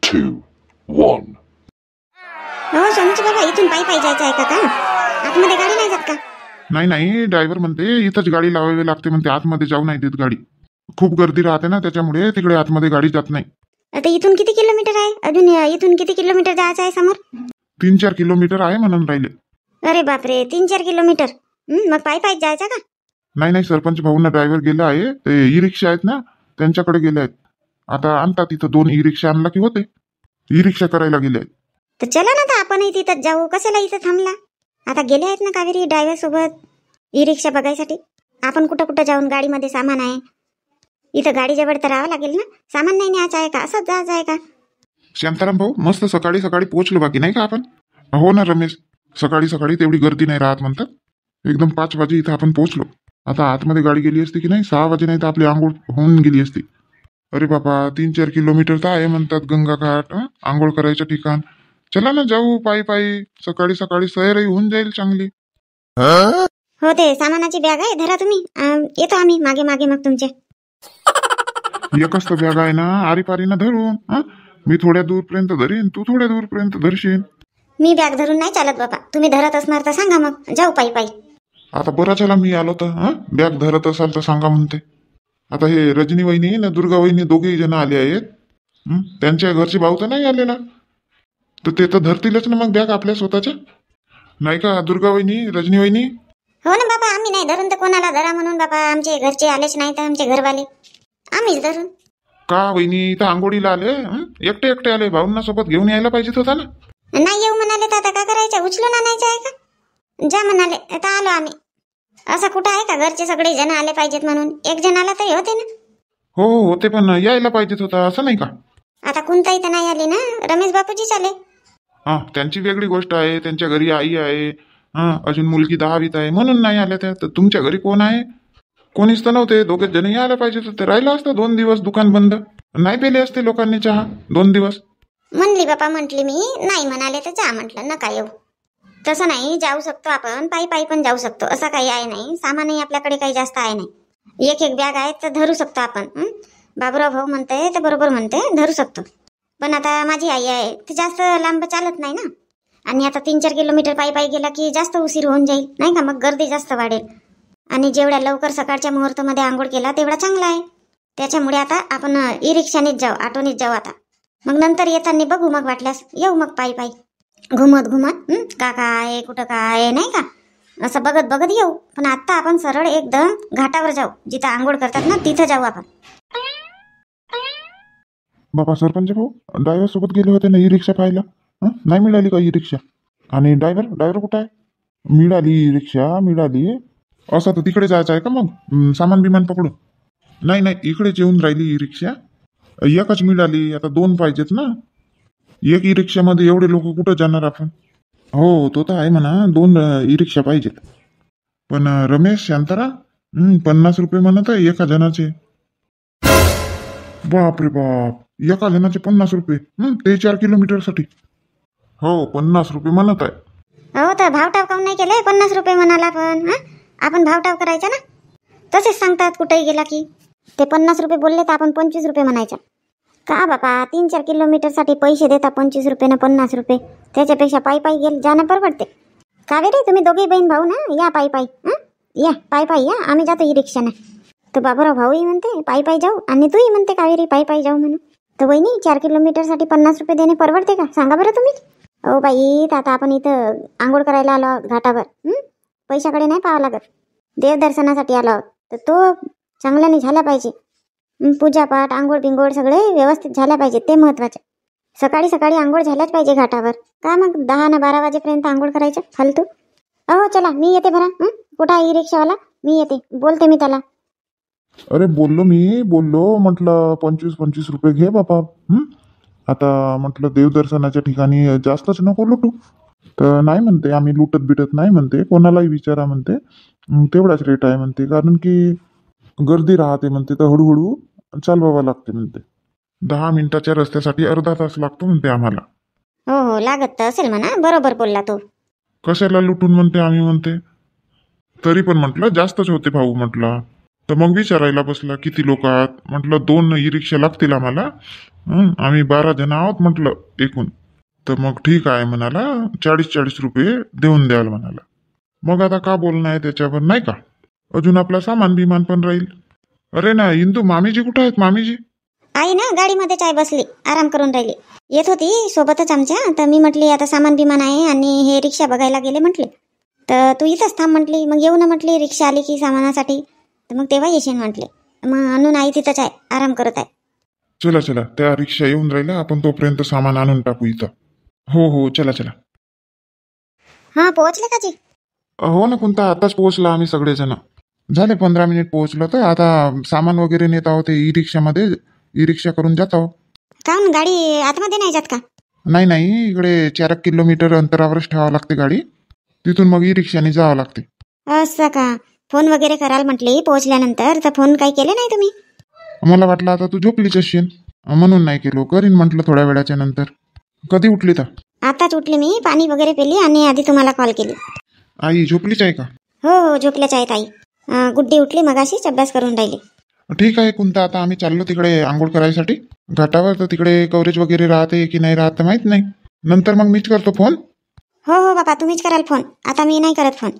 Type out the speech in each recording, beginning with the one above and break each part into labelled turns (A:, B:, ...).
A: 2, 1.
B: हो सोनूची बाबा, इथून पायी पायी जायचं आहे का? आतमध्ये गाडी नाही जात का?
C: नाही ड्रायव्हर म्हणते इथंच गाडी लावावी लागते म्हणते, आतमध्ये जाऊ नाही देत गाडी. खूप गर्दी राहते ना, त्याच्यामुळे तिकडे आतमध्ये गाडी जात नाही.
B: आता इथून किती किलोमीटर आहे? अजून इथून किती किलोमीटर जायचं आहे समोर?
C: 3-4 किलोमीटर आहे म्हणून राहिले.
B: अरे बापरे, 3-4 किलोमीटर. मग पायी पायी जायचं का?
C: नाही सरपंच भाऊंना ड्रायव्हर गेला आहे, ते ई रिक्षा आहेत ना त्यांच्याकडे गेले आहेत. आता आणतात इथं 2 ई रिक्षा आणला की होते. ई रिक्षा करायला गेले आहेत.
B: तर चला ना, तर आपणही तिथं जाऊ. कशाला इथं थांबला? आता गेले आहेत ना कावेरी ड्रायव्हर सोबत ई रिक्षा बघायसाठी. आपण कुठं कुठं जाऊन, गाडीमध्ये सामान आहे, इथं गाडी जवळ तर राहावं लागेल ना. सामान नाही न्यायचं आहे का? असंच जायचं आहे का?
C: शांताराम भाऊ मस्त सकाळी पोहोचलो बाकी नाही का आपण? हो ना रमेश, सकाळी तेवढी गर्दी नाही राहत म्हणतात. एकदम 5 वाजे इथं आपण पोहोचलो. आता आतमध्ये गाडी गेली असती की नाही 6 वाजे, नाही तर आपली आंघोळ होऊन गेली असती. अरे बाबा 3-4 किलोमीटर तर आहे म्हणतात गंगा घाट, आंघोळ करायचं ठिकाण. चला ना जाऊ पायी पायी, सकाळी सैरही होऊन जाईल चांगली.
B: हो, ते सामानाची बॅग आहे, धरा तुम्ही. येतो आम्ही मागे मागे मग तुमचे.
C: एकच तर बॅग आहे ना, आरीपारीनं धरून. मी थोड्या दूरपर्यंत धरीन, तू थोड्या दूरपर्यंत धरशील.
B: मी बॅग धरून नाही चालत बाबा, तुम्ही धरत असणार तर सांगा, मग जाऊ पायी पायी.
C: आता बरं चला मी आलो तर बॅग धरत असाल तर सांगा म्हणते. आता हे रजनी वहिनी ना दुर्गा वहिनी दोघेही जण आले आहेत. त्यांच्या घरचे भाऊ तर नाही आलेला, तर ते तर धरतीलच ना मग बॅग आपल्या स्वतःच्या. नाही का दुर्गा वहिनी, रजनी वहिनी?
B: हो ना बाबा, आम्ही नाही धरून तर कोणाला धरा म्हणून बाबा. आमचे घरचे आलेच नाही तर आमचे घरवाले, आम्हीच धरून.
C: का वहिनी इथं आंघोळीला आले? एकटे आले, भाऊंना सोबत घेऊन यायला पाहिजेत होता ना.
B: नाही येऊ म्हणाले तर आता का करायचं? उचलून आणायचं आहे का? जा म्हणाले आता आलो आम्ही. असं कुठं आहे का घरचे सगळे जण आले पाहिजेत म्हणून? एक जण आला तरी होते ना.
C: हो होते, पण यायला पाहिजेत होता असं नाही का?
B: आता कोणताही तर नाही आले ना, रमेश बापूजीच आले.
C: त्यांची वेगळी गोष्ट आहे, त्यांच्या घरी आई आहे, अजून मुलगी 10वीत आहे म्हणून नाही आल्या त्या. तर तुमच्या घरी कोण आहे? कोणीच तर नव्हते, 2 जण यायला पाहिजेत होते. राहिलं असतं 2 दिवस दुकान बंद, नाही पेले असते लोकांनी चहा 2 दिवस.
B: म्हणली बापा, म्हटली मी. नाही म्हणाले तर जा म्हटलं, नका येऊ. तसं नाही, जाऊ शकतो आपण, पायी पायी पण जाऊ शकतो, असं काही आहे नाही. सामानही आपल्याकडे काही जास्त आहे नाही, एक बॅग आहे तर धरू शकतो आपण. बाबूराव भाऊ म्हणते तर बरोबर म्हणते, धरू शकतो. पण आता माझी आई आहे, ती जास्त लांब चालत नाही ना. आणि आता 3-4 किलोमीटर पायी पायी गेला की जास्त उशीर होऊन जाईल नाही का, मग गर्दी जास्त वाढेल. आणि जेवढ्या लवकर सकाळच्या मुहूर्तामध्ये आंघोळ केला तेवढा चांगला आहे. त्याच्यामुळे आता आपण ई रिक्षानेच जाऊ, ऑटोनेच जाऊ आता. मग नंतर येताना बघू, मग वाटल्यास येऊ मग पायी पायी घुमत काका आहे कुठं काय नाही का, असं बघत येऊ. पण आता आपण सरळ एकदम घाटावर जाऊ, जिथं आंघोळ करतात ना तिथं जाऊ आपण.
C: बाबा सरपंच भाऊ, ड्रायव्हर सोबत गेले होते ना ई रिक्षा पाहायला, नाही मिळाली का ई रिक्षा? आणि ड्रायव्हर कुठं आहे? मिळाली ई रिक्षा मिळाली. असं तर तिकडे जायचं आहे का मग सामान बिमान पकडून? नाही इकडेच येऊन राहिली ई रिक्षा. एकच मिळाली, आता 2 पाहिजेत ना. एक ई रिक्षामध्ये एवढे लोक कुठं जाणार आपण? हो तो तर आहे म्हणा, 2 ई रिक्षा पाहिजेत. पण रमेश शांतारा 50 रुपये म्हणत आहे एका जणाचे. बापरे बाप, एका जणाचे 50 रुपये, ते 4 किलोमीटरसाठी. हो 50 रुपये म्हणत आहे.
B: हो तर भावटाव काऊन नाही केले? 50 रुपये म्हणाला पण. आपण भावटाव करायचा ना, तसेच सांगतात कुठेही गेला की. ते 50 रुपये बोलले तर आपण 25 रुपये म्हणायचा का बाबा? 3-4 किलोमीटरसाठी पैसे देता 25 रुपये ना 50 रुपये, त्याच्यापेक्षा पायी पायी गेले जाणं परवडते. कावेरी तुम्ही दोघे बहीण भाऊ ना, या पायी पायी. या पायी पायी या, आम्ही जातो ई रिक्षाने. तर बाबूराव भाऊही म्हणते पायी पायी जाऊ, आणि तूही म्हणते कावेरी पायी पायी जाऊ म्हणून. तर वहिनी 4 किलोमीटरसाठी 50 रुपये देणे परवडते का? सांगा बरं तुम्ही. हो बाई, तर आता आपण इथं आंघोळ करायला आलो आहोत घाटावर, पैशाकडे नाही पाहावं लागत. देवदर्शनासाठी आलो आहोत, तर तो चांगल्याने झाला पाहिजे. पूजापाठ आंघोळ बिंगोळ सगळे व्यवस्थित झाल्या पाहिजे, ते महत्वाचे. सकाळी आंघोळ झाल्याच पाहिजे घाटावर. का मग 10 ना 12 वाजेपर्यंत आंघोळ करायचं फालतू? हो चला, मी येते बरं. कुठं आहे ई रिक्षावाला? मी येते, बोलते मी त्याला.
C: अरे बोललो म्हटलं 25 रुपये घे बाबा. आता म्हटलं देवदर्शनाच्या ठिकाणी जास्तच नको लुटू. तर नाही म्हणते, आम्ही लुटत बिटत नाही म्हणते, कोणालाही विचारा म्हणते, तेवढाच रेट आहे म्हणते. कारण की गर्दी राहते म्हणते, तर हळूहळू चालवावं लागते म्हणते. 10 मिनिटाच्या रस्त्यासाठी अर्धा तास लागतो म्हणते आम्हाला.
B: हो लागत तर असेल म्हणा, बरोबर बोलला तो.
C: कशाला लुटून म्हणते आम्ही म्हणते. तरी पण म्हटलं जास्तच होते भाऊ म्हटलं. तर मग विचारायला बसला किती लोक आहात. म्हटलं 2 ई रिक्षा लागतील आम्हाला. आम्ही 12 जण आहोत म्हटलं एकूण. तर मग ठीक आहे म्हणाला, 40-40 रुपये देऊन द्याल म्हणाला. मग आता का बोलणं आहे त्याच्यावर नाही का. अजून आपला सामान बिमान पण राहील. अरे ना इंदू, मामीजी कुठं आहेत मामीजी?
B: आई ना गाडीमध्ये चाय बसली, आराम करून राहिली. येत होती सोबतच आमच्या. तर मी म्हटली आता सामान बिमान आहे आणि हे रिक्षा बघायला गेले म्हटले. तर तू इथंच थांब म्हटली. मग येऊ ना म्हटली, रिक्षा आली की सामानासाठी. तर मग तेव्हा येशील म्हटले. मग आणून आई तिथंच आहे, आराम करत आहे.
C: चला चला, त्या रिक्षा येऊन राहिल्या, आपण तोपर्यंत सामान आणून टाकू इथं. हो हो, चला चला.
B: हां, पोहोचले का जी?
C: हो ना कोणता, आताच पोहोचला आम्ही सगळेजण. झाले 15 मिनिट पोहोचलो. तर आता सामान वगैरे नेत आहोत ई रिक्षामध्ये. ई रिक्षा करून जात आहोत.
B: काहून गाडी आतमध्ये नाही जात का?
C: नाही नाही, इकडे 4 किलोमीटर अंतरावरच ठेवावं लागते गाडी. तिथून मग ई रिक्षाने जावं लागते.
B: असं का? फोन वगैरे कराल म्हटली पोहोचल्यानंतर, तर फोन काही केले नाही तुम्ही?
C: मला वाटलं आता तू झोपलीच असशील म्हणून नाही केलो. करीन म्हटलं थोड्या वेळाच्या नंतर. कधी उठली तर?
B: आताच उठली मी, पाणी वगैरे पेली आणि आधी तुम्हाला कॉल केली.
C: आई झोपलीच आहे का?
B: हो हो, झोपल्याच आहेत आई. गुड्डी उठली मगाशीच, अभ्यास करून राहिली.
C: ठीक आहे कोणता, आता आम्ही चाललो तिकडे आंघोळ करायसाठी घाटावर. तर तिकडे कव्हरेज वगैरे राहते की नाही राहत माहित नाही. नंतर मग मीच करतो फोन.
B: हो हो बाबा, तुम्हीच कराल फोन, आता मी नाही करत फोन.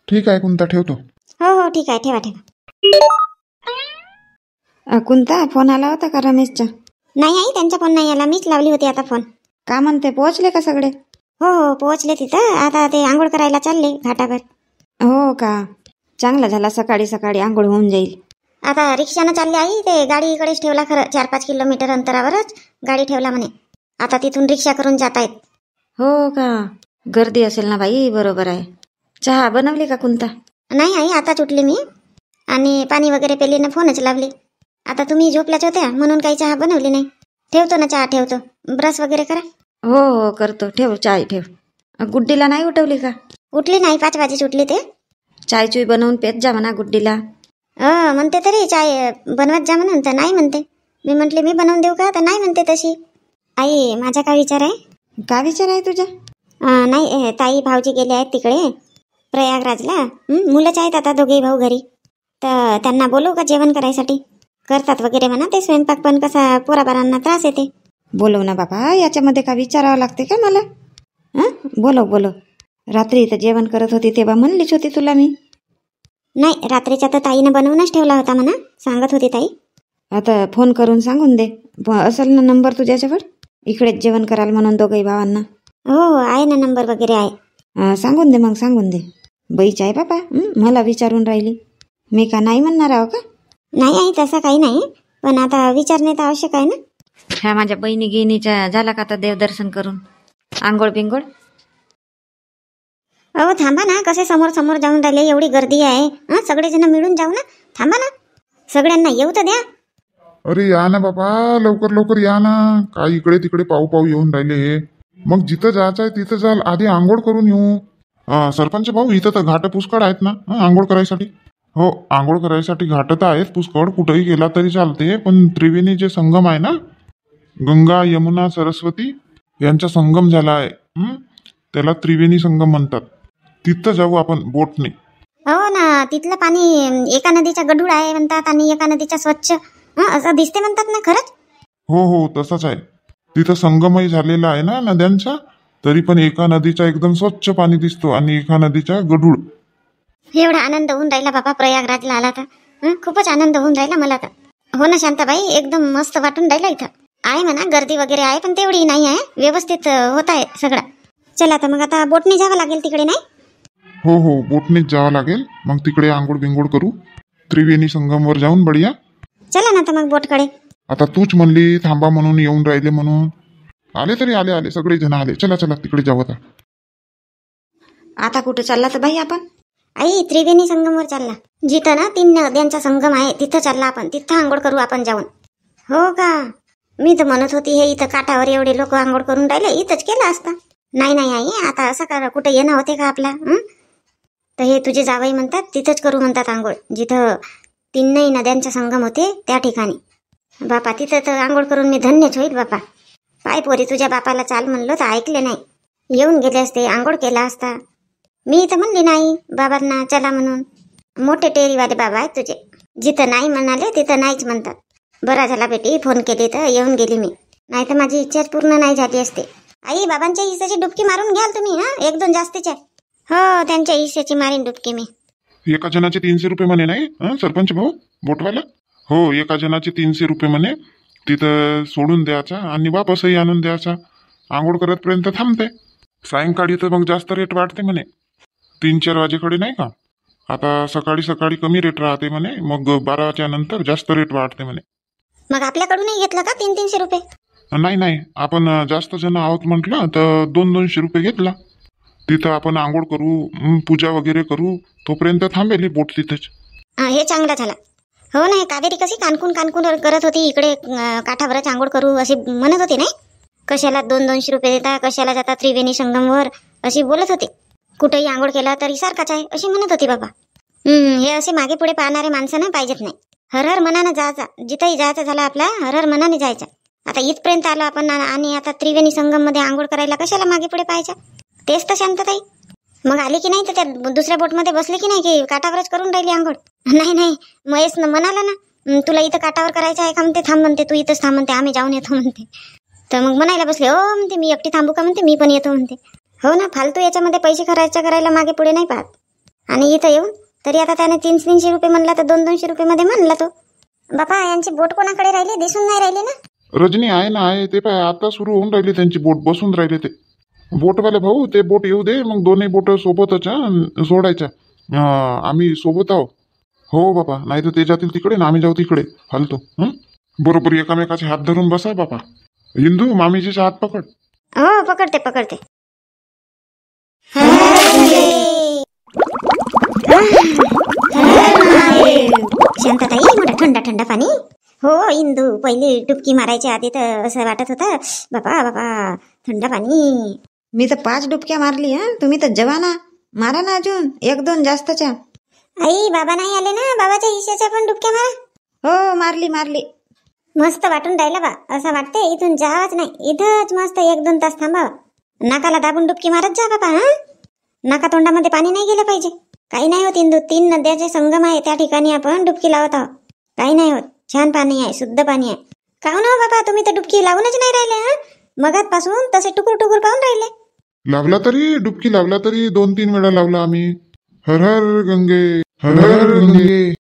C: ठीक आहे कोणता, ठेवतो.
B: हो हो ठीक आहे, ठेवा ठेवा.
A: कोणता फोन आला होता का रमेशचा?
B: नाही आई, त्यांचा फोन नाही आला, मीच लावली होती आता फोन.
A: का म्हणते, पोहोचले का सगळे?
B: हो हो पोहोचले तिथं. आता ते आंघोळ करायला चालले घाटावर.
A: हो का, चांगला झाला, सकाळी सकाळी आंघोळ होऊन जाईल.
B: आता रिक्षानं चालले आई. ते गाडी इकडेच ठेवला, खरं 4-5 किलोमीटर अंतरावरच गाडी ठेवला म्हणे. आता तिथून रिक्षा करून जात आहेत.
A: हो का, गर्दी असेल ना बाई, बरोबर आहे. चहा बनवली का कोणता?
B: नाही आई, आताच उठली मी आणि पाणी वगैरे पेली ना, फोनच लावली. आता तुम्ही झोपल्याच होत्या म्हणून काही चहा बनवली नाही. ठेवतो ना चहा, ठेवतो. ब्रश वगैरे करा.
A: हो हो करतो, ठेव चाय ठेव. गुड्डीला नाही उठवली का?
B: उठली नाही, 5 वाजेच उठली ते.
A: चाय चुई बनवून पेत जा म्हणा गुड्डीला.
B: म्हणते तरी चाय बनवत जा म्हणून, तर नाही म्हणते. मी म्हटले मी बनवून देऊ का, तर नाही म्हणते तशी. आई माझा काय विचार आहे?
A: का विचार आहे तुझा?
B: नाही, ताई भाऊजी गेले आहेत तिकडे प्रयागराजला. मुलंच आहेत आता, दोघेही भाऊ घरी. तर त्यांना बोलवू का जेवण करायसाठी? करतात वगैरे म्हणा ते स्वयंपाक, पण कसा पोराबारांना त्रास येते.
A: बोलव ना बाबा, याच्यामध्ये का विचारावं लागते का मला? बोलव बोलव. रात्री इथं जेवण करत होती तेव्हा म्हणलीच होती तुला मी.
B: नाही, रात्रीच्या तर ताईनं बनवूनच ठेवला होता म्हणा, सांगत होती ताई.
A: आता फोन करून सांगून दे. असेल ना नंबर तुझ्याजवळ, इकडेच जेवण कराल म्हणून दोघही भावांना?
B: हो हो आहे ना, नंबर वगैरे आहे.
A: सांगून दे मग, सांगून दे. बाईच आहे बाबा, मला विचारून राहिली. मी का नाही म्हणणार आहो का?
B: नाही आई, तसं काही नाही, पण आता विचारणे तर आवश्यक आहे ना.
A: ह्या माझ्या बहिणी गिनीच्या झाला का आता देवदर्शन करून आंघोळ बिंगोळ?
B: अहो थांबा ना, कसे समोर समोर जाऊन राहिले, एवढी गर्दी आहे. सगळेजण मिळून जाऊ ना, थांबा ना, सगळ्यांना येऊ तर द्या.
C: अरे या ना बाबा, लवकर लवकर या ना. काय इकडे तिकडे पाहू पाहू येऊन राहिले. मग जिथं जायचं आहे तिथं जाल, आधी आंघोळ करून येऊ. सरपंच भाऊ, इथं तर घाट पुष्कळ आहेत ना आंघोळ करायसाठी? हो, आंघोळ करायसाठी घाट तर आहेत पुष्कळ, कुठेही गेला तरी चालते. पण त्रिवेणी जे संगम आहे ना, गंगा यमुना सरस्वती यांचा संगम झाला आहे, त्याला त्रिवेणी संगम म्हणतात. तिथं जाऊ आपण बोटने.
B: हो ना, तिथलं पाणी एका नदीच्या गढूळ आहे म्हणतात आणि एका नदीच्या स्वच्छ असं दिसते म्हणतात ना, खरंच?
C: हो हो तसंच आहे. तिथं संगमही झालेला आहे ना नद्यांचा, तरी पण एका नदीचा एकदम स्वच्छ पाणी दिसतो आणि एका नदीच्या गढूळ.
B: एवढा आनंद होऊन राहिला बाबा प्रयागराजला आला तर. खूपच आनंद होऊन राहिला मला तर. हो ना शांताबाई, एकदम मस्त वाटून राहिला. इथं आहे म्हणा गर्दी वगैरे आहे, पण तेवढी नाही आहे, व्यवस्थित होत आहे सगळं. चला तर मग आता बोटने जावं लागेल तिकडे, नाही?
C: हो हो, बोटनेच जावं लागेल. मग तिकडे आंघोळ बिंघोळ करू त्रिवेणी संगमवर जाऊन. बढिया,
B: चला ना तर मग बोटकडे.
C: आता तूच म्हणली थांबा म्हणून, येऊन राहिले म्हणून. आले तरी आले, आले सगळे जण आले. चला चला तिकडे जाऊ आता.
A: आता कुठे चालला तर बाई आपण?
B: आई त्रिवेणी संगमवर चालला. जिथं ना 3 नद्यांचा संगम आहे तिथं चालला आपण. तिथं आंघोळ करू आपण जाऊन. हो का? मी तर म्हणत होती हे इथं काठावर एवढे लोक आंघोळ करून राहिले, इथंच केला असता. नाही नाही आई, आता असं का कुठे येणं होते का आपला? तर हे तुझे जावई म्हणतात तिथंच करू म्हणतात आंघोळ, जिथं 3 नद्यांचा संगम होते त्या ठिकाणी. बापा तिथं तर आंघोळ करून मी धन्यच होईल बापा. पाय पोरी, तुझ्या बापाला चाल म्हणलं तर ऐकले नाही, येऊन गेले असते, आंघोळ केला असता. मी तर म्हणली नाही बाबांना चला म्हणून. मोठे टेरीवाले बाबा आहेत तुझे, जिथं नाही म्हणाले तिथं नाहीच म्हणतात. बरा झाला बेटी फोन केली तर येऊन गेली मी, नाही तर माझी इच्छाच पूर्ण नाही झाली असते. आई बाबांच्या हिस्साची डुबकी मारून घ्याल तुम्ही? हा, एक दोन जास्तीच आहे. हो, त्यांच्या हिस्साची मारीन डुबकी मी.
C: एका जणाचे 300 रुपये म्हणे नाही सरपंच भाऊ बोटवाला? हो, एका जणाचे 300 रुपये म्हणे. तिथं सोडून द्यायचा आणि वापसही आणून द्यायचा. आंघोळ करतपर्यंत थांबते. सायंकाळी तर मग जास्त रेट वाढते म्हणे, 3-4 वाजेकडे नाही का. आता सकाळी सकाळी कमी रेट राहते म्हणे, मग 12च्या नंतर जास्त रेट वाढते म्हणे.
B: मग आपल्याकडूनही घेतलं का 300-300 रुपये?
C: नाही, आपण जास्त जण आहोत म्हटलं तर 200-200 रुपये घेतला. तिथं आपण आंघोळ करू, पूजा वगैरे करू, तोपर्यंत थांबेली बोट तिथेच.
B: हे चांगलं झालं. हो नाही, कावेरी कशी कानकून करत होती, इकडे काठावरच आंघोळ करू अशी म्हणत होती नाही. कशाला 200-200 रुपये देता, कशाला जाता त्रिवेणी संगमवर, अशी बोलत होती. कुठेही आंघोळ केला तरी सारखाच आहे अशी म्हणत होती बाबा. हे असे मागे पुढे पाहणारे माणसं ना पाहिजेत नाही. हर हर मनानं जायचा, जिथंही जायचं झालं आपला हर हर मनाने जायचं. आता इथपर्यंत आलो आपण आणि आता त्रिवेणी संगम मध्ये आंघोळ करायला कशाला मागे पुढे पाहायचं? तेच तर शांतताई. मग आली की नाही तर त्या दुसऱ्या बोटमध्ये बसले की नाही की काठावरच करून राहिली आंघोळ? नाही महेश म्हणाला ना, तुला इथं काठावर करायचं आहे का म्हणते. थांब म्हणते, तू इथंच थांब म्हणते, आम्ही जाऊन येतो म्हणते. तर मग म्हणायला बसले, हो म्हणते मी एकटी थांबू का म्हणते, मी पण येतो म्हणते. हो ना, फालतू याच्यामध्ये पैसे करायला मागे पुढे नाही पाहत. आणि इथं येऊन तरी आता त्याने 300-300 रुपये म्हणला तर 200-200 रुपये मध्ये म्हणला तो. बापा यांची बोट कोणाकडे राहिली, दिसून नाही राहिली ना.
C: रजनी आहे ना, आहे ते पाय, आता सुरू होऊन राहिली त्यांची बोट, बसून राहिले ते बोटवाले भाऊ. ते बोट येऊ दे, मग दोन्ही बोट सोबतच सोडायच्या. आम्ही सोबत आहो. हो बापा, नाही तर ते जातील तिकडे ना आम्ही जाऊ तिकडे फालतू. बरोबर एकामेकाचे हात धरून बसा बापा. इंदू, मामीजीचा हात पकड.
B: हो, पकडते. शांतताई, मोठा थंड पाणी. हो इंदू, पहिली डुबकी मारायच्या आधी तर असं वाटत होतं बापा थंड पाणी.
A: मी तर 5 डुबक्या मारली. तुम्ही तर जवाना, मारा ना अजून 1-2 जास्तच्या.
B: आई बाबा नाही आले ना, बाबाच्या हिश्श्याच्या पण डुबक्या मारा.
A: हो, मारली.
B: मस्त वाटून राहिलं बा. असं वाटते इथून जावंच नाही, इथंच मस्त 1-2 तास थांबावं. नाकाला दाबून डुबकी मारत जा बाबा. नाका तोंडामध्ये पाणी नाही गेलं पाहिजे. काही नाही होत इंदू, 3 नद्याचे संगम आहे त्या ठिकाणी आपण डुबकी लावत आहोत. काही नाही होत, छान पाणी आहे, शुद्ध पाणी आहे. काहून हो बाबा, तुम्ही तर डुबकी लावूनच नाही राहिले. मगातपासून तसे टुकूर पाहून राहिले.
C: लागला तरी डुबकी, लागला तरी 2-3 वेळा लावला आम्ही. हर हर गंगे, हर हर गंगे.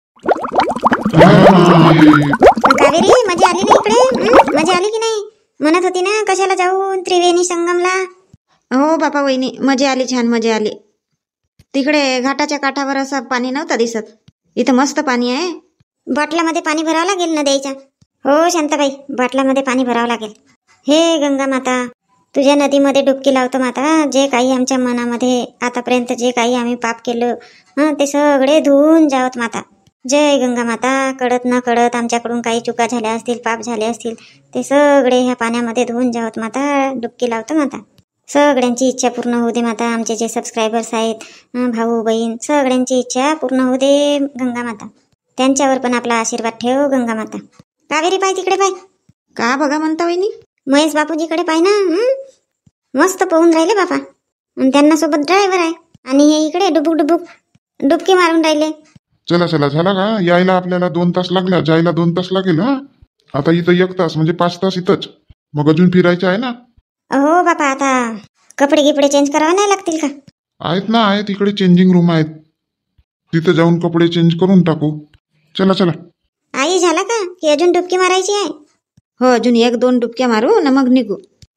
B: कावेरी, मजा आली ना इकडे? मजा आली की नाही? म्हणत होती ना कशाला जाऊ त्रिवेणी संगमला.
A: हो बापा वहिनी, मजा आली, छान मजा आली. तिकडे घाटाच्या काठावर असं पाणी नव्हतं दिसत, इथं मस्त पाणी आहे.
B: बाटलामध्ये पाणी भरावं लागेल ना द्यायच्या. हो शांताबाई, बाटलामध्ये पाणी भरावं लागेल. हे गंगा माता, तुझ्या नदीमध्ये डुबकी लावतो माता. जे काही आमच्या मनामध्ये आतापर्यंत जे काही आम्ही पाप केलं ते सगळे धुवून जावत माता. जय गंगा माता. कळत न कळत आमच्याकडून काही चुका झाल्या असतील, पाप झाले असतील, ते सगळे ह्या पाण्यामध्ये धुवून जावत माता. डुबकी लावतो माता. सगळ्यांची इच्छा पूर्ण होऊ दे माता. आमचे जे सबस्क्रायबर्स आहेत, भाऊ बहीण, सगळ्यांची इच्छा पूर्ण होऊ दे गंगा माता. त्यांच्यावर पण आपला आशीर्वाद ठेव गंगा माता. कावेरी पाय तिकडे पाय.
A: का बघा म्हणता वहिनी?
B: महेश बापूजीकडे पाय ना. मस्त पोहून राहिले बापा. आणि त्यांना सोबत ड्रायव्हर आहे. आणि हे इकडे डुबुक डुबकी मारून राहिले.
C: चला झाला का? यायला आपल्याला 2 तास लागला, जायला 2 तास लागेल. आता इथं 1 तास म्हणजे 5 तास इथंच. मग अजून फिरायचं आहे ना.
B: हो बापा, आता कपडे गिपडे चेंज करावे नाही लागतील का?
C: आहेत ना, आहेत इकडे चेंजिंग रूम आहेत, तिथं जाऊन कपडे चेंज करून टाकू. चला.
B: आई, झाला का की अजून डुबकी मारायची आहे?
A: हो, अजून 1-2 डुबक्या मारू ना मग निघू.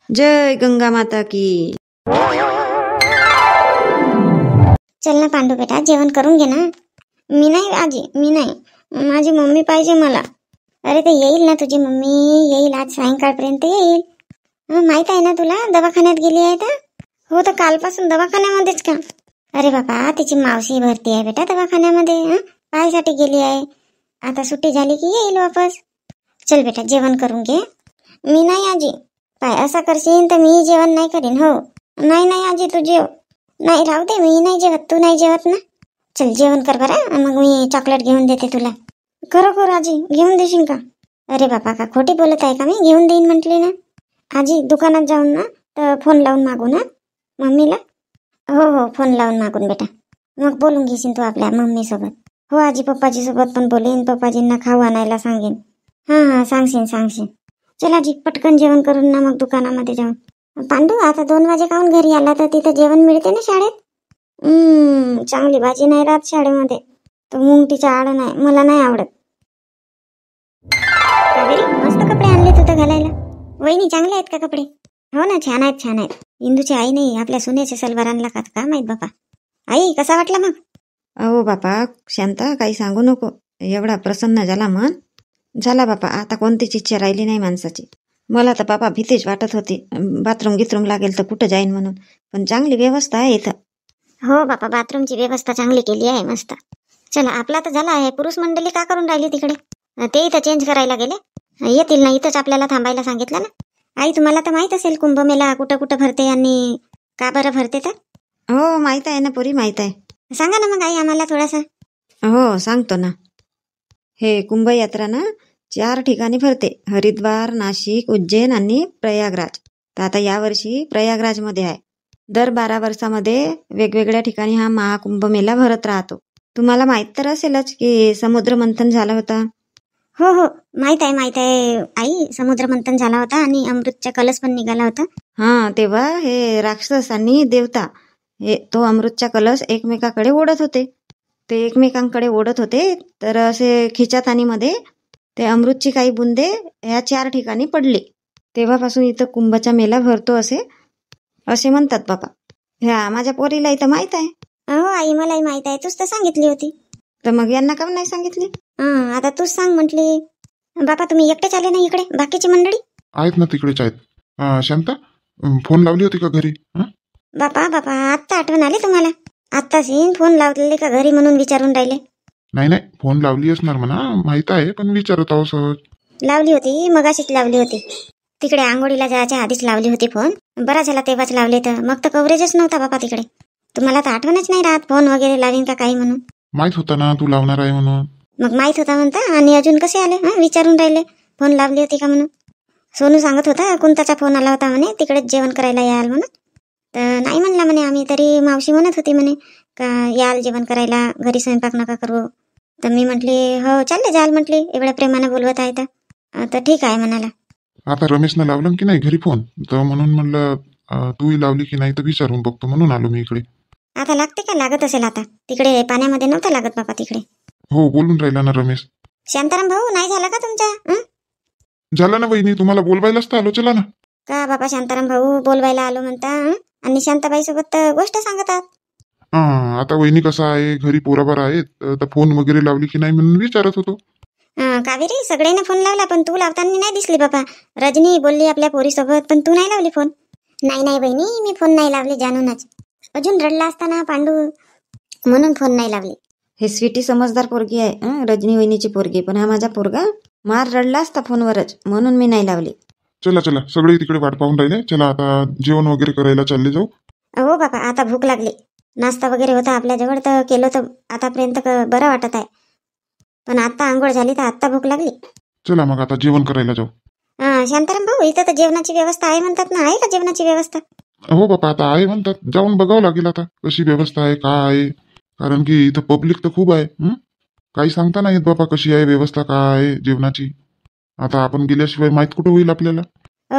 A: जय गंगा माता की.
B: चल ना पांडू बेटा, जेवण करून घे ना. मी नाही आजी, मी नाही, माझी मम्मी पाहिजे मला. अरे ते येईल ना तुझी मम्मी, येईल आज सायंकाळपर्यंत येईल. माहित आहे ना तुला, दवाखान्यात गेली आहे तर. हो, तर कालपासून दवाखान्यामध्येच का? अरे बाबा, तिची मावशी भरती आहे बेटा दवाखान्यामध्ये. पाहायसाठी गेली आहे. आता सुट्टी झाली की येईल वापस. चल बेटा, जेवण करून घे. मी नाही आजी, पाय असा करशील तर मी जेवण नाही करीन. हो नाही आजी, तू जेव. नाही राहू दे, मी नाही जेवत, तू नाही जेवत ना. चल जेवण कर बरं, मग मी चॉकलेट घेऊन देते तुला. खरोखर आजी घेऊन देशील का? अरे बाबा, का खोटी बोलत आहे का? मी घेऊन देईन म्हटली ना आजी. दुकानात जाऊन ना तर फोन लावून मागू ना मम्मीला. हो, फोन लावून मागून बेटा, मग बोलून घेशील तू आपल्या मम्मी सोबत. हो आजी, पप्पाजी सोबत पण बोलेन, पप्पाजींना खाऊ आणायला सांगेन. हां सांगशीन. चल आजी, पटकन जेवण करून ना मग दुकानामध्ये जाऊन. पांडू, आता 2 वाजे काहून घरी आला तर तिथं जेवण मिळते ना शाळेत? चांगली भाजी नाही राहत शाळेमध्ये, तर मुंगटीच्या आड नाही, मला नाही आवडत. कावेरी, मस्त कपडे आणले तुझं घालायला. वहिनी, चांगले आहेत का कपडे? हो ना, छान आहेत. इंदूची आई नाही, आपल्या सोन्याचे सलवार आणला का माहित बापा. आई, कसा वाटला मग?
A: अहो बापा शांता, काही सांगू नको. एवढा प्रसन्न झाला मन. झाला बापा, आता कोणतीच इच्छा राहिली नाही माणसाची. मला तर बापा भीतीच वाटत होती, बाथरूम लागेल तर कुठं जाईन म्हणून. पण चांगली व्यवस्था आहे इथं.
B: हो बापा, बाथरूमची व्यवस्था चांगली केली आहे, मस्त. चला, आपला तर झाला आहे. पुरुष मंडळी का करून राहिली तिकडे? ते इथं चेंज करायला गेले. येतील ना, इथंच आपल्याला थांबायला सांगितलं ना. आई, तुम्हाला तर माहित असेल कुंभमेला कुठं कुठं भरते आणि का बरं भरते तर?
A: हो माहीत आहे ना पुरी, माहीत आहे.
B: सांगा ना मग आई आम्हाला थोडासा.
A: हो सांगतो ना. हे कुंभयात्रा ना 4 ठिकाणी भरते, हरिद्वार, नाशिक, उज्जैन आणि प्रयागराज. तर आता यावर्षी प्रयागराजमध्ये आहे. दर 12 वर्षामध्ये वेगवेगळ्या ठिकाणी हा महाकुंभ मेला भरत राहतो. तुम्हाला माहित तर असेलच की समुद्र मंथन झाला होता.
B: हो माहित आहे आई, समुद्र मंथन झाला होता आणि अमृतचा कलश पण निघाला होता.
A: हा, तेव्हा हे राक्षस आणि देवता तो अमृतचा कलश एकमेकाकडे ओढत होते. ते एकमेकांकडे ओढत होते, तर असे खिचातानीमध्ये ते अमृतची काही बुंदे ह्या 4 ठिकाणी पडली. तेव्हापासून इथं कुंभचा मेला भरतो असे म्हणतात बाबा. ह्या माझ्या पोरीला इथं माहित आहे.
B: हो आई, मलाही माहित आहे, तूच तर सांगितली होती.
A: तर मग यांना का नाही सांगितली?
B: आता तूच सांग म्हटली. बापा, तुम्ही एकटेच आले ना इकडे? बाकीची मंडळी
C: आहेत ना, तिकडेच आहेत. शांता, फोन लावली होती का घरी?
B: बापा आत्ता आठवण आली तुम्हाला? आत्ताच फोन लावलेले का घरी म्हणून विचारून राहिले?
C: नाही, फोन लावली असणार म्हणा, माहित आहे, पण विचारत आहो सहज.
B: लावली होती, मगाशीच लावली होती. तिकडे आंघोळीला जायच्या आधीच लावली होती फोन. बरा झाला तेव्हाच लावले, तर मग तर कव्हरेजच नव्हता बापा तिकडे. तुम्हाला तर आठवणच नाही राहत फोन वगैरे लावीन का काही म्हणून.
C: माहित होता ना तू लावणार आहे म्हणून.
B: मग माहित होता म्हणता आणि अजून कसे आले? विचारून राहिले फोन लावली होती का म्हणून. सोनू सांगत होता कुंताचा फोन आला होता म्हणे, तिकडेच जेवण करायला याल म्हणून. तर नाही म्हणला म्हणे आम्ही. तरी मावशी म्हणत होती म्हणे का याल जेवण करायला, घरी स्वयंपाक नका करू. तर मी म्हटली हो चालले जाल म्हटली, एवढ्या प्रेमाने बोलवत आहे तर ठीक आहे म्हणाला.
C: आता रमेशनं लावलं की नाही घरी फोन, तर म्हणून म्हणलं तूही लावली की नाही तर विचारून बघतो, म्हणून आलो मी इकडे.
B: आता लागते का? लागत असेल आता. तिकडे पाण्यामध्ये नव्हता लागत बाबा तिकडे.
C: हो, बोलून राहिला ना रमेश.
B: शांताराम भाऊ, नाही झाला का तुमच्या?
C: झालं ना वहिनी, तुम्हाला बोलवायलाच तर आलो, चला ना.
B: का बाबा शांताराम भाऊ बोलवायला आलो म्हणता आणि शांताबाई सोबत गोष्ट सांगतात.
C: आता वहिनी कसं आहे, घरी पोराबार आहेत, तर फोन वगैरे लावली की नाही म्हणून विचारत होतो.
B: कावेरी, सगळ्यांना फोन लावला पण तू लावताना नाही दिसली बाबा. रजनी बोलली आपल्या पोरीसोबत, पण तू नाही लावली फोन. नाही बहिणी, मी फोन नाही लावली जाणूनच. अजून रडला असताना पांडू, म्हणून फोन नाही लावली.
A: हे स्वीटी समजदार पोरगी आहे, रजनी वहिनीची पोरगी. पण हा माझा पोरगा मार रडला असता फोनवरच, म्हणून मी नाही लावली.
C: चला सगळे तिकडे वाट पाहून राहिले. चला आता जेवण वगैरे करायला चालले जाऊ.
B: हो बाबा, आता भूक लागली. नाश्ता वगैरे होता आपल्याजवळ तर केलं तर आतापर्यंत बरं वाटत आहे. पण आता आंघोळ झाली तर आता भूक लागली.
C: चला मग आता जेवण करायला जाऊ.
B: शांताराम भाऊ, इथं तर जेवणाची व्यवस्था आहे म्हणतात ना, आहे का जेवणाची व्यवस्था?
C: हो बापा, आता आहे म्हणतात, जाऊन बघावं लागेल आता कशी व्यवस्था आहे, काय आहे. कारण की इथं पब्लिक तर खूप आहे. काही सांगता नाही येत बापा कशी आहे व्यवस्था, काय आहे जेवणाची. आता आपण गेल्याशिवाय माहित कुठं होईल आपल्याला.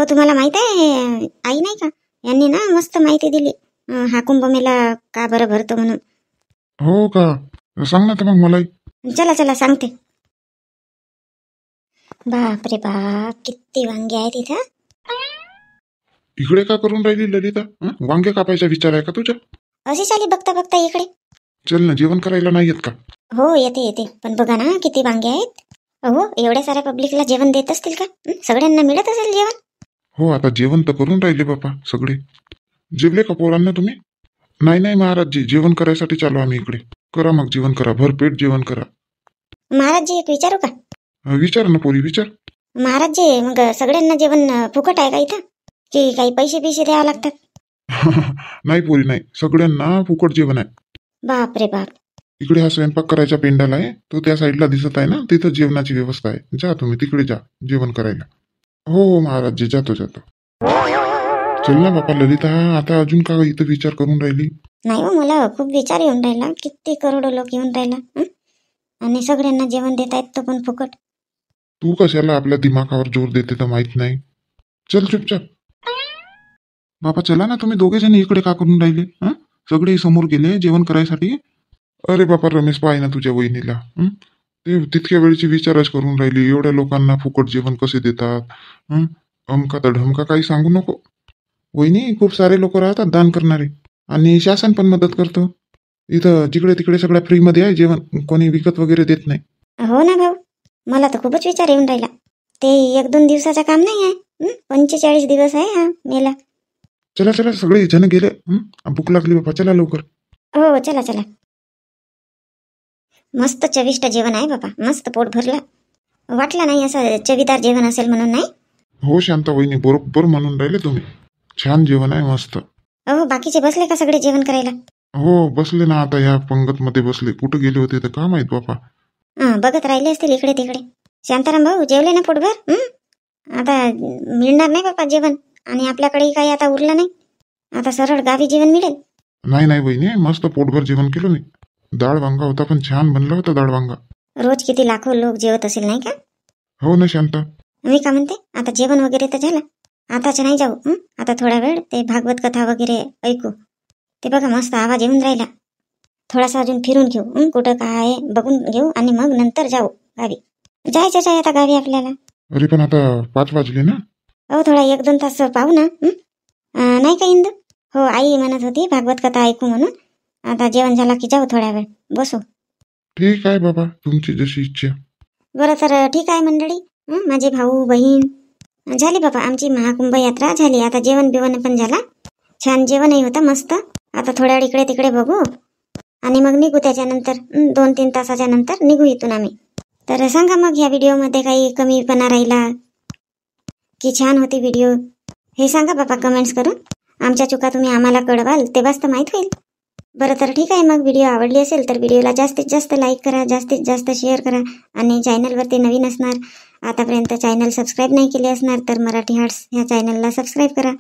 B: तुम्हाला माहित आहे आई नाही का, यांनी ना मस्त माहिती दिली हा कुंभमेला का बरं भरतो म्हणून.
C: हो का? सांग ना तर मग मलाही.
B: चला सांगते. बाप रे बाप, किती वांगे आहेत इथं.
C: इकडे का करून राहिली ललिता? वांगे कापायचा विचार आहे का तुझ्या?
B: अशी चाली बघता इकडे.
C: चल ना, जेवण करायला नाही येत का?
B: हो येते, पण बघा ना किती वांगे आहेत. हो, एवढ्या साऱ्या पब्लिकला जेवण देत असतील का? सगळ्यांना मिळत असेल जेवण?
C: हो, आता जेवण तर करून राहिले बापा सगळे. जेवले का पोरांना तुम्ही? नाही महाराजजी, जेवण करायसाठी चालू आम्ही इकडे. करा मग जेवण करा, भरपेट जेवण करा.
B: महाराजजी, एक विचारू का?
C: विचार ना पोरी, विचार.
B: महाराजजी, मग सगळ्यांना जेवण फुकट आहे का इथं, की काही पैसे द्यावे लागतात?
C: नाही पोरी, नाही, सगळ्यांना फुकट जेवण आहे.
B: बाप रे बाप.
C: इकडे हा स्वयंपाक करायचा पेंडाल आहे, तो त्या साईडला दिसत आहे ना, तिथं जेवणाची व्यवस्था आहे. जा तुम्ही तिकडे जा जेवण करायला. हो महाराजजी, जातो. चल ना बापा ललिता, आता अजून का इथं विचार करून राहिली?
B: नाही हो, मला खूप विचार येऊन राहिला. किती करोडो लोक येऊन राहिला. आणि सगळ्यांना जेवण देत आहेत तो पण फुकट.
C: तू कशाला आपल्या दिमागावर जोर देते तर माहित नाही. चल चुपचाप. बाबा चला ना, तुम्ही दोघे जण इकडे का करून राहिले? सगळे समोर गेले जेवण करायसाठी. अरे बापा रमेश, पाय ना तुझ्या वहिनीला. ते तितक्या वेळची विचारच करून राहिली, एवढ्या लोकांना फुकट जेवण कसे देतात. अमका तर ढमका काही सांगू नको. वहिनी, खूप सारे लोक राहतात दान करणारे, आणि शासन पण मदत करतो. इथं जिकडे तिकडे सगळ्या फ्रीमध्ये आहे जेवण, कोणी विकत वगैरे देत नाही.
B: हो ना भाऊ, मला तर खूपच विचार येऊन राहिला. ते 1-2 दिवसाचं काम नाही आहे. 45 दिवस आहे हा मेला.
C: चला चला, सगळे जण गेले. भूक लागली बाबा, चला लवकर.
B: हो चला चला. मस्त चविष्ट जेवण आहे बाबा, मस्त पोट भरलं. वाटलं नाही असं चवीदार जेवण असेल म्हणून. नाही
C: हो शांता वहिनी, बरोबर म्हणून राहिले तुम्ही. छान जेवण आहे, मस्त.
B: हो, बाकीचे बसले का सगळे जेवण करायला?
C: हो बसले ना, आता ह्या पंगत मध्ये बसले. कुठं गेले होते तर का माहित बापा.
B: बघत राहिले असतील इकडे तिकडे. शांताराम भाऊ जेवले ना पोटभर? आता मिळणार नाही बाबा जेवण, आणि आपल्याकडे काही आता उरलं नाही. आता सरळ गावी जेवण मिळेल.
C: नाही नाही वहिनी, मस्त पोटभर जेवण केलं मी. डाळ वांगा होता, पण छान बनला होता डाळ वांगा.
B: रोज किती लाखो लोक जेवत असेल नाही का?
C: हो ना शांता.
B: मी का म्हणते, आता जेवण वगैरे तर झालं, आताच नाही जाऊ. आता थोडा वेळ ते भागवत कथा वगैरे ऐकू. ते बघा मस्त आवाज येऊन राहिला. थोडासा अजून फिरून घेऊ, कुठं काय बघून घेऊ, आणि मग नंतर जाऊ गावी. जायचंच आहे आता गावी आपल्याला.
C: अरे पण आता 5 वाजले ना.
B: हो, थोडा 1-2 तास पाहू ना. नाही का इंदू? हो, आई म्हणत होती भागवत कथा ऐकू म्हणून. आता जेवण झाला की जाऊ, थोडा वेळ बसू.
C: ठीक आहे बाबा, तुमची जशी इच्छा.
B: बरं तर ठीक आहे मंडळी. माझे भाऊ बहीण झाली बाबा, आमची महाकुंभ यात्रा झाली. आता जेवण बिवण पण झाला, छान जेवणही होतं मस्त. आता थोड्या वेळ इकडे तिकडे बघू आणि मग निघू. त्याच्यानंतर 2-3 तासाच्या नंतर निघू इथून आम्ही. तर सांगा मग ह्या व्हिडिओमध्ये काही कमीपणा राहिला की छान होती व्हिडिओ, हे सांगा बाबा कमेंट्स करून. आमच्या चुका तुम्ही आम्हाला कळवाल तेव्हाच तर माहीत होईल. बरं तर ठीक आहे, मग व्हिडिओ आवडली असेल तर व्हिडिओला जास्तीत जास्त लाईक करा, जास्तीत जास्त शेअर करा. आणि चॅनलवरती नवीन असणार, आतापर्यंत चॅनल सबस्क्राईब नाही केले असणार तर मराठी हार्ट्स ह्या चॅनलला सबस्क्राईब करा.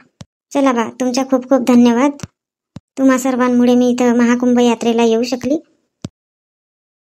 B: चला बा, तुमच्या खूप खूप धन्यवाद. तुम्हा सर्वांमुळे मी इथं महाकुंभ यात्रेला येऊ शकली.